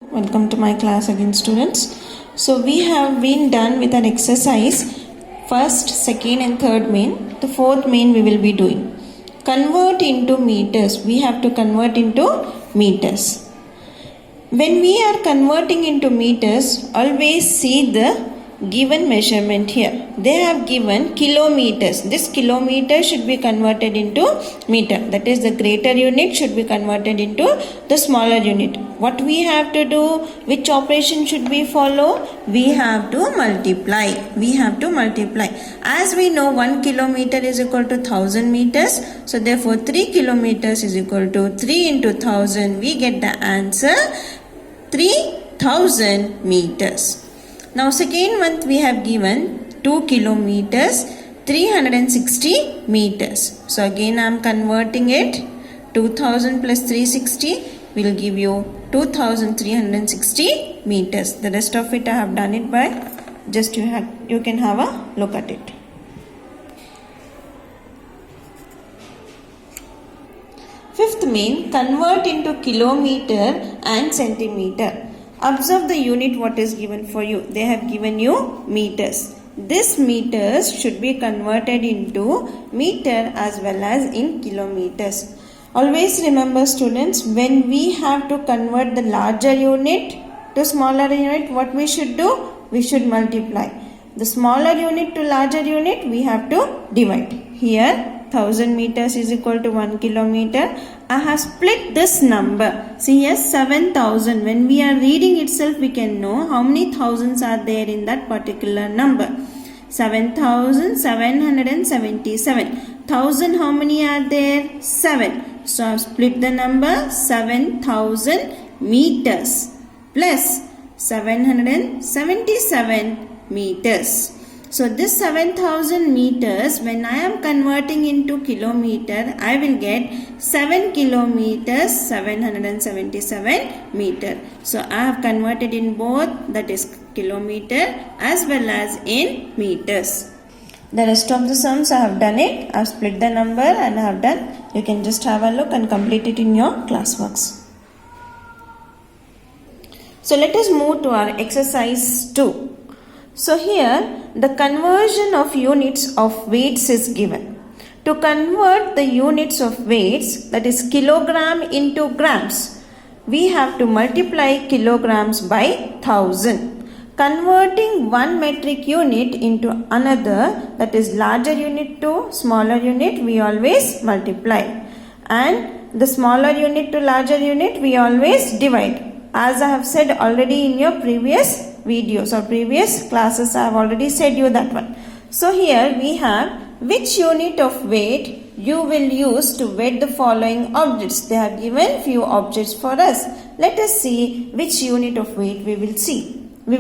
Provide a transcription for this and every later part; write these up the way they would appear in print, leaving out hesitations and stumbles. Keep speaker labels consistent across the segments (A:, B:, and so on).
A: Welcome to my class again, students. So we have been done with an exercise first, second and third main. The fourth main we will be doing. Convert into meters. We have to convert into meters. When we are converting into meters, always see the given measurement here. They have given kilometers. This kilometer should be converted into meter. That is, the greater unit should be converted into the smaller unit. What we have to do? Which operation should we follow? We have to multiply. We have to multiply. As we know, 1 kilometer is equal to 1000 meters. So therefore 3 kilometers is equal to 3 into 1000. We get the answer 3000 meters. Now second month we have given 2 kilometers 360 meters. So again I am converting it. 2000 plus 360 will give you 2360 meters. The rest of it I have done it by just you can have a look at it. Fifth main, convert into kilometer and centimeter. Observe the unit what is given for you. They have given you meters. This meters should be converted into meter as well as in kilometers. Always remember, students, when we have to convert the larger unit to smaller unit, what we should do? We should multiply. The smaller unit to larger unit, we have to divide. Here 1000 meters is equal to 1 kilometer. I have split this number. See here 7000. When we are reading itself, we can know how many thousands are there in that particular number. 7777. 1000 how many are there? 7. So I have split the number 7000 meters plus 777 meters. So this 7000 meters, when I am converting into kilometer, I will get 7 kilometers 777 meter. So I have converted in both, that is kilometer as well as in meters. The rest of the sums I have done it. I have split the number and I have done. You can just have a look and complete it in your classworks. So let us move to our exercise 2. So here the conversion of units of weights is given. To convert the units of weights, that is kilogram into grams, we have to multiply kilograms by 1000. Converting one metric unit into another, that is larger unit to smaller unit, we always multiply. And the smaller unit to larger unit, we always divide. As I have said already in your previous videos or previous classes, I have already said you that one. So here we have which unit of weight you will use to weight the following objects. They have given few objects for us. Let us see which unit of weight we will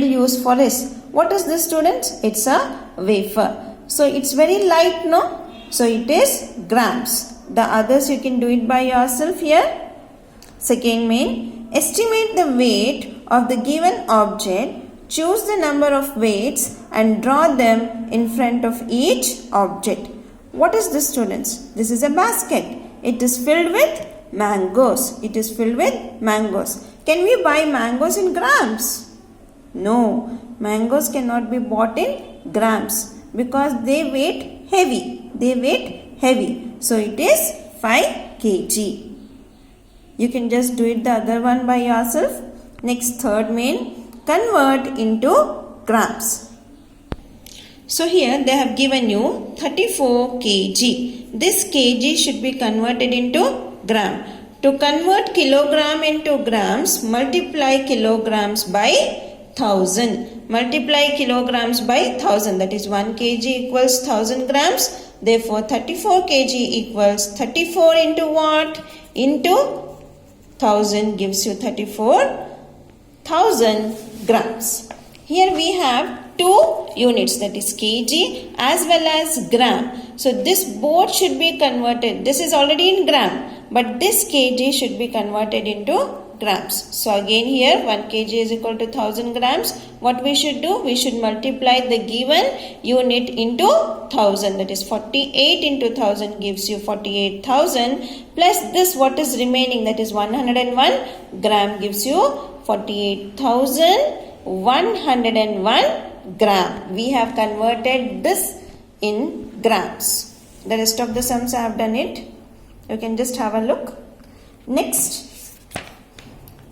A: use for this. What is this, students? It's a wafer. So it's very light, no? So it is grams. The others you can do it by yourself here. Second main, estimate the weight of the given object. Choose the number of weights and draw them in front of each object. What is this, students? This is a basket. It is filled with mangoes. It is filled with mangoes. Can we buy mangoes in grams? No. Mangoes cannot be bought in grams because they weight heavy. They weight heavy. So it is 5 kg. You can just do it the other one by yourself. Next, third main, convert into grams. So here they have given you 34 kg. This kg should be converted into gram. To convert kilogram into grams, multiply kilograms by 1000. Multiply kilograms by 1000. That is 1 kg equals 1000 grams. Therefore 34 kg equals 34 into what? Into 1000 gives you 34,000 grams. Here we have two units, that is kg as well as gram. So this both should be converted. This is already in gram, but this kg should be converted into grams. So again here 1 kg is equal to 1000 grams. What we should do? We should multiply the given unit into 1000. That is 48 into 1000 gives you 48,000 plus this what is remaining, that is 101 gram gives you 48,101 gram. We have converted this in grams. The rest of the sums I have done it. You can just have a look. Next,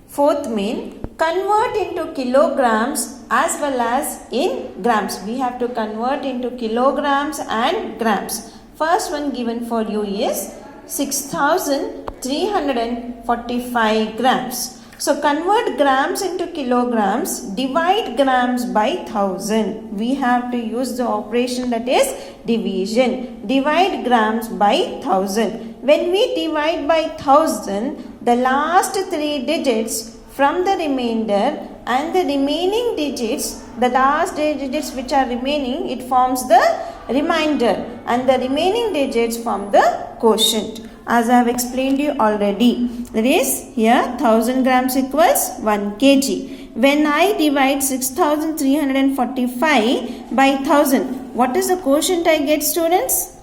A: fourth main, convert into kilograms as well as in grams. We have to convert into kilograms and grams. First one given for you is 6,345 grams. So convert grams into kilograms, divide grams by 1000. We have to use the operation that is division. Divide grams by 1000. When we divide by 1000, the last three digits from the remainder and the remaining digits, the last digits which are remaining, it forms the remainder, and the remaining digits form the quotient. As I have explained you already, that is here 1000 grams equals 1 kg. When I divide 6,345 by 1000, what is the quotient I get, students?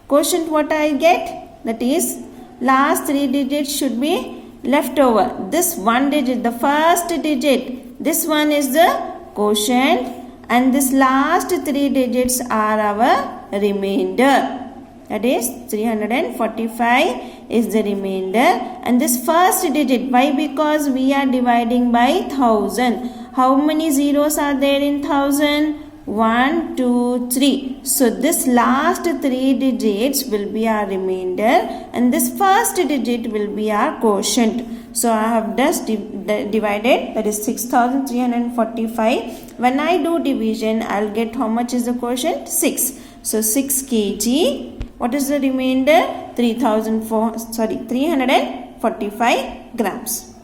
A: Quotient what I get? That is last three digits should be left over. This one digit, the first digit, this one is the quotient, and this last three digits are our remainder. That is 345 is the remainder, and this first digit, why? Because we are dividing by 1000. How many zeros are there in 1000? 1, 2, 3. So this last three digits will be our remainder, and this first digit will be our quotient. So I have just divided, that is 6,345. When I do division, I'll get how much is the quotient? 6. So 6 kg. What is the remainder? 345 grams.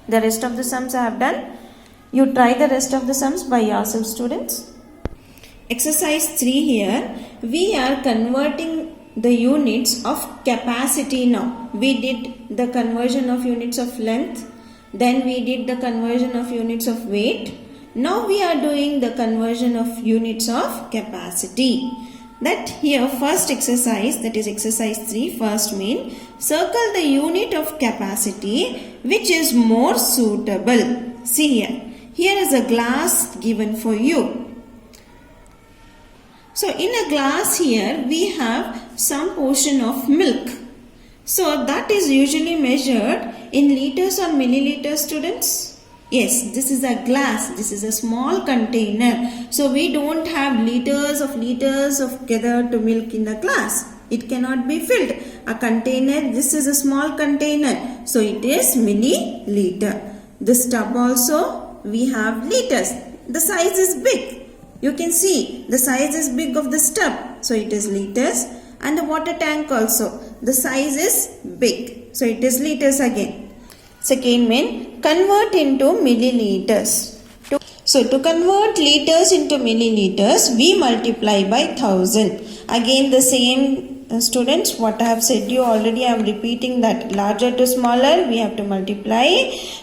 A: The rest of the sums I have done. You try the rest of the sums by yourself, students. Exercise 3 here. We are converting the units of capacity now. We did the conversion of units of length. Then we did the conversion of units of weight. Now we are doing the conversion of units of capacity. That here first exercise, that is exercise 3, first main, circle the unit of capacity which is more suitable. See here. Here is a glass given for you. So in a glass here we have some portion of milk. So that is usually measured in liters or milliliters, students. Yes, this is a glass. This is a small container. So we don't have liters of gathered to milk in the glass. It cannot be filled. A container, this is a small container. So it is milliliter. This tub also we have liters. The size is big. You can see the size is big of this tub. So it is liters. And the water tank also. The size is big. So it is liters again. Second main, convert into milliliters. So to convert liters into milliliters, we multiply by 1000. Again the same students, what I have said you already, I am repeating that. Larger to smaller, we have to multiply.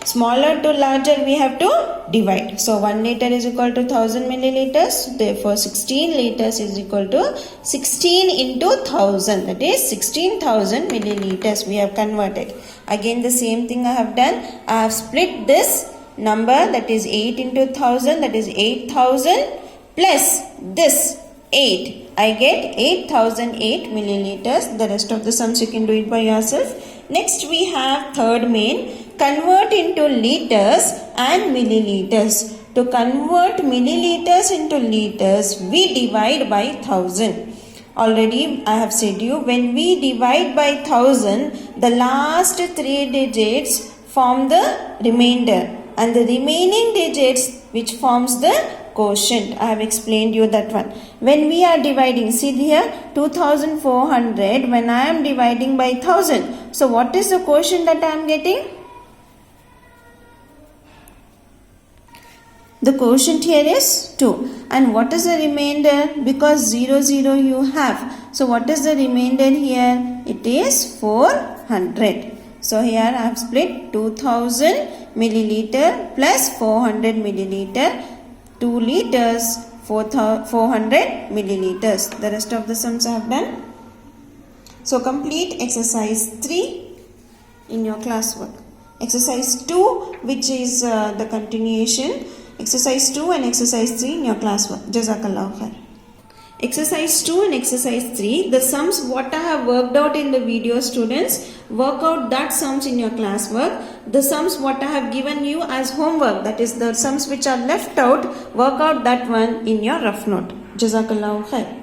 A: Smaller to larger, we have to divide. So 1 liter is equal to 1000 milliliters. Therefore 16 liters is equal to 16 into 1000. That is 16,000 milliliters we have converted. Again the same thing I have done. I have split this number, that is 8 into 1000, that is 8000 plus this 8. I get 8008 milliliters. The rest of the sums you can do it by yourself. Next we have third main, convert into liters and milliliters. To convert milliliters into liters, we divide by 1000. Already I have said you, when we divide by 1000, the last three digits form the remainder, and the remaining digits which forms the quotient. I have explained you that one. When we are dividing, see here 2400, when I am dividing by 1000. So what is the quotient that I am getting? The quotient here is 2. And what is the remainder? Because 0, 0 you have. So what is the remainder here? It is 400. So here I have split 2000 milliliter plus 400 milliliter. 2 liters, 400 milliliters. The rest of the sums I have done. So complete exercise 3 in your classwork. Exercise 2, which is the continuation. Exercise 2 and exercise 3 in your classwork. Jazakallah khair. Exercise 2 and exercise 3, the sums what I have worked out in the video, students, work out that sums in your classwork. The sums what I have given you as homework, that is the sums which are left out, work out that one in your rough note. Jazakallah khair.